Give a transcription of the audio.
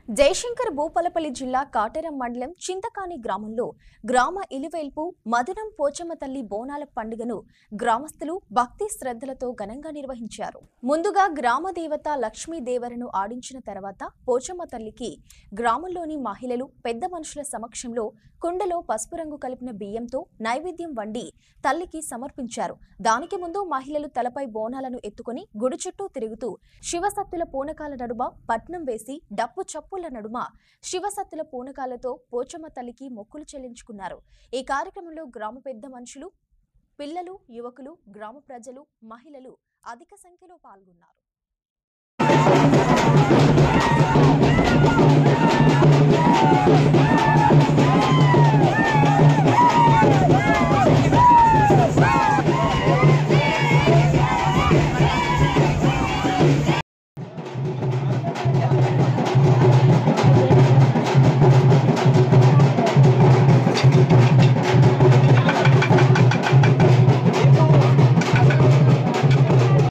జయశంకర్ భూపాలపల్లి జిల్లా కాటేరం మండలం చింతకాని గ్రామంలో గ్రామ ఇలివేల్పు మధురం పోచమ్మ తల్లి బోనాల పండుగను గ్రామస్తులు భక్తి శ్రద్ధలతో ఘనంగా నిర్వహించారు. ముందుగా గ్రామ దేవత లక్ష్మీదేవరను ఆడించిన తర్వాత పోచమ్మ తల్లికి గ్రామంలోని మహిళలు పెద్ద మనుషుల సమక్షంలో కుండలో పసుపు రంగు కలిపిన బియ్యంతో నైవేద్యం వండి తల్లికి సమర్పించారు. దానికి ముందు మహిళలు తలపై బోనాలను ఎత్తుకొని గుడి చుట్టూ తిరుగుతూ శివసత్తుల పూనకాల నడుమ పట్నం వేసి డప్పు చప్పుల నడుమ శివసత్తుల పూనకాలతో పోచమ్మ తల్లికి మొక్కులు చెల్లించుకున్నారు. ఈ కార్యక్రమంలో గ్రామ పెద్ద మనుషులు, పిల్లలు, యువకులు, గ్రామ ప్రజలు, మహిళలు అధిక సంఖ్యలో పాల్గొన్నారు.